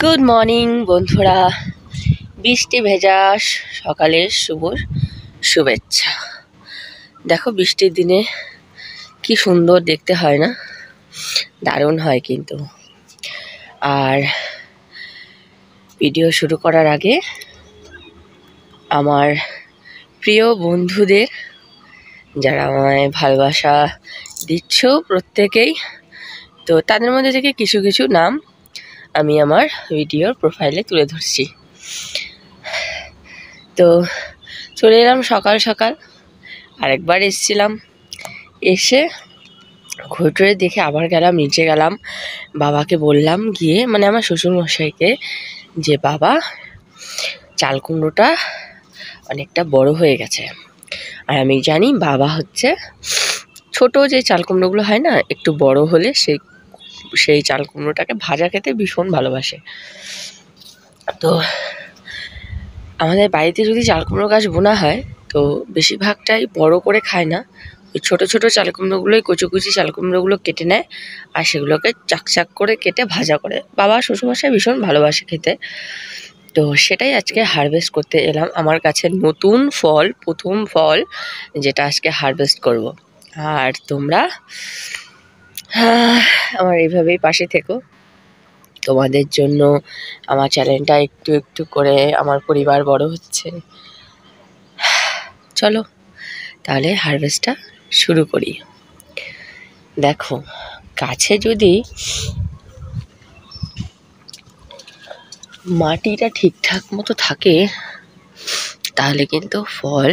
Good morning বন্ধুরা, বৃষ্টি ভেজা সকালের শুভেচ্ছা। দেখো বৃষ্টির দিনে কি সুন্দর দেখতে হয় না? দারুণ হয় কিন্তু। আর ভিডিও শুরু করার আগে আমার প্রিয় বন্ধুদের, যারা আমায় ভালোবাসা দিচ্ছ প্রত্যেকেই, তো তাদের মধ্যে থেকে কিছু কিছু নাম আমি আমার ভিডিওর প্রোফাইলে তুলে ধরছি। তো চলে এলাম সকাল সকাল, আরেকবার এসেছিলাম, এসে ঘুরে দেখে আবার গেলাম, নিচে গেলাম, বাবাকে বললাম গিয়ে, মানে আমার শ্বশুরমশাইকে, যে বাবা চাল কুমড়োটা অনেকটা বড় হয়ে গেছে। আর আমি জানি বাবা হচ্ছে ছোট যে চাল কুমড়োগুলো হয় না, একটু বড় হলে সেই চাল কুমড়োটাকে ভাজা খেতে ভীষণ ভালোবাসে। তো আমাদের বাড়িতে যদি চাল কুমড়ো গাছ বোনা হয়, তো বেশিরভাগটাই বড় করে খায় না, ওই ছোটো ছোটো চাল কুমড়োগুলোই, কুচি চাল কুমড়োগুলো কেটে নেয় আর সেগুলোকে চাক করে কেটে ভাজা করে। বাবা শ্বশুরমশাই ভীষণ ভালোবাসে খেতে। তো সেটাই আজকে হারভেস্ট করতে এলাম, আমার গাছের নতুন ফল, প্রথম ফল, যেটা আজকে হারভেস্ট করব। আর তোমরা আমার এইভাবেই পাশে থেকো। তোমাদের জন্য আমার চ্যানেলটা একটু একটু করে আমার পরিবার বড় হচ্ছে। চলো তাহলে হারভেস্টটা শুরু করি। দেখো, গাছে যদি মাটিটা ঠিকঠাক মতো থাকে তাহলে কিন্তু ফল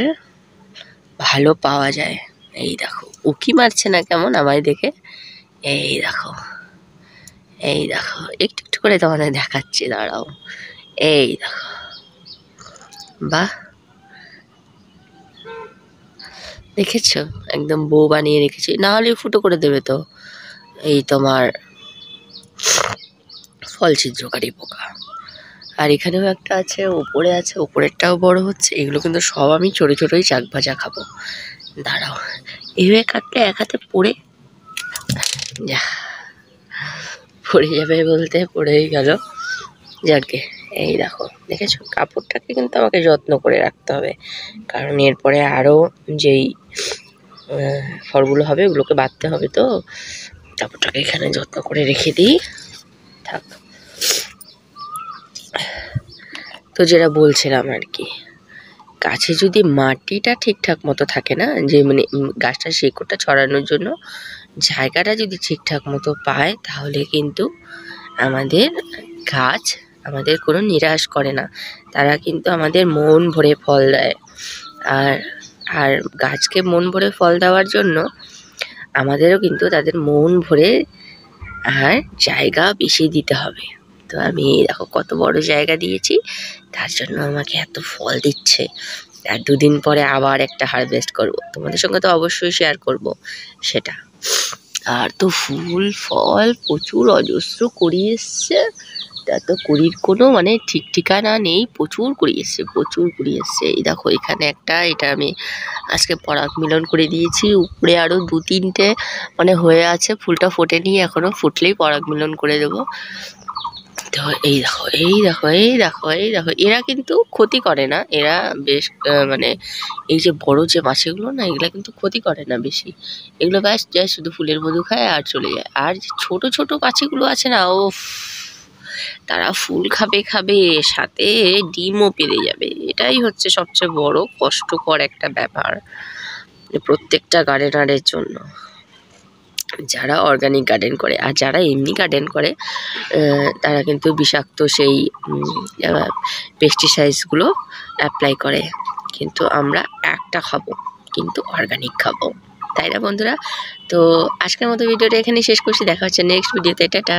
ভালো পাওয়া যায়। এই দেখো, উকি মারছে না কেমন আমায় দেখে? এই দেখো একটু একটু করে তোমাদের দেখাচ্ছি, দাঁড়াও। এই দেখো, বাহ, দেখেছো? একদম বউ বানিয়ে রেখেছি, না হলে ফুটো করে দেবে তো। এই তোমার ফল ছিদ্রকারী পোকা। আর এখানেও একটা আছে, ওপরে আছে, ওপরেরটাও বড় হচ্ছে। এগুলো কিন্তু সব আমি ছোটো ছোটোই চাক ভাজা খাবো। দাঁড়াও, এইভাবে কাটলে এক হাতে পড়ে যাবে বলতে পড়েই গেল। যাকে, এই দেখো, দেখেছো? কাপড়টাকে কিন্তু আমাকে যত্ন করে রাখতে হবে, কারণ এরপরে আরও যেই ফলগুলো হবে ওগুলোকে বাঁধতে হবে। তো কাপড়টাকে এখানে যত্ন করে রেখে দিই, থাক। তো যেটা বলছিলাম আর কি, গাছে যদি মাটিটা ঠিকঠাক মতো থাকে না, যে মানে গাছটা শিকড়টা ছড়ানোর জন্য জায়গাটা যদি ঠিকঠাক মতো পায়, তাহলে কিন্তু আমাদের গাছ আমাদের কোনো নিরাশ করে না। তারা কিন্তু আমাদের মন ভরে ফল দেয়। আর গাছকে মন ভরে ফল দেওয়ার জন্য আমাদেরও কিন্তু তাদের মন ভরে আর জায়গা বেশি দিতে হবে। তো আমি দেখো কত বড় জায়গা দিয়েছি, তার জন্য আমাকে এত ফল দিচ্ছে। আর দুদিন পরে আবার একটা হারভেস্ট করব, তোমাদের সঙ্গে তো অবশ্যই শেয়ার করব সেটা। আর তো ফুল ফল প্রচুর অজস্র করি এসছে, তা তো করির কোনো মানে ঠিক ঠিকানা নেই, প্রচুর করি এসছে। এই দেখো এখানে একটা, এটা আমি আজকে পরাগ মিলন করে দিয়েছি। উপরে আরও দু তিনটে মানে হয়ে আছে, ফুলটা ফোটেনি এখনো, ফুটলেই পরাগ মিলন করে দেবো। তো এই দেখো, এরা কিন্তু ক্ষতি করে না, এরা বেশ মানে এই যে বড় যে মাছিগুলো না, এগুলা কিন্তু ক্ষতি করে না বেশি। এগুলো ব্যাস যায় শুধু ফুলের মধু খায় আর চলে যায়। আর যে ছোট ছোট মাছিগুলো আছে না, ও তারা ফুল খাবে সাথে ডিমও পেরে যাবে। এটাই হচ্ছে সবচেয়ে বড় কষ্টকর একটা ব্যাপার প্রত্যেকটা গার্ডেনারের জন্য, যারা অর্গানিক গার্ডেন করে। আর যারা এমনি গার্ডেন করে তারা কিন্তু বিষাক্ত সেই পেস্টিসাইডসগুলো অ্যাপ্লাই করে, কিন্তু আমরা একটা খাবো, কিন্তু অর্গানিক খাবো, তাই না বন্ধুরা? তো আজকের মতো ভিডিওটা এখানেই শেষ করছি, দেখা হচ্ছে নেক্সট ভিডিওতে। টাটা।